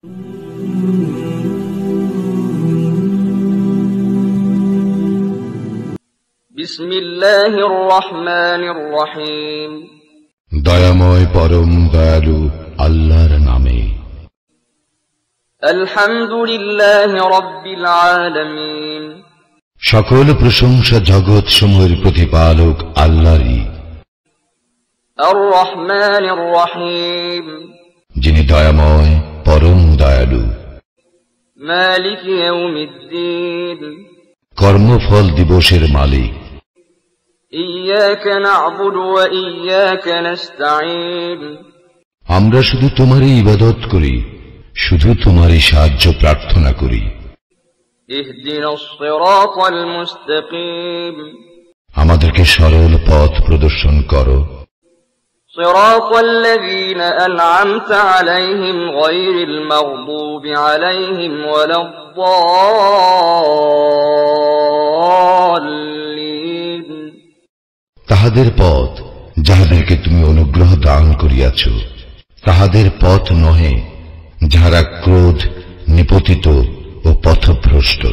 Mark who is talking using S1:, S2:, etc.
S1: বিসমিল্লাহির রহমানির রহিম।
S2: দয়াময় পরম দয়ালু আল্লাহর নামে।
S1: আলহামদুলিল্লাহি রাব্বিল আলামিন।
S2: সকল প্রশংসা জগৎ সমূহের প্রতিপালক আল্লাহরই।
S1: আর রহমানির রহিম,
S2: যিনি দয়াময় পরম দয়ালু।
S1: মালিক ইয়াউমিদ্দিন,
S2: কর্মফল দিবসের মালিক।
S1: ইয়াকা না'বুদু ওয়া ইয়াকা নাস্তাঈন,
S2: আমরা শুধু তোমারই ইবাদত করি, শুধু তোমারই সাহায্য প্রার্থনা করি।
S1: ইহদিনাস সিরাতাল মুস্তাকিম,
S2: আমাদেরকে সরল পথ প্রদর্শন করো।
S1: সিরাতাল্লাযীনা আন'আমতা আলাইহিম গায়রিল মাগদুবি আলাইহিম ওয়ালাদ-দাল্লিন,
S2: তাহাদের পথ যাহাদেরকে তুমি অনুগ্রহ দান করিয়াছ, তাহাদের পথ নহে যাহারা ক্রোধ, নিপতিত ও পথভ্রষ্ট।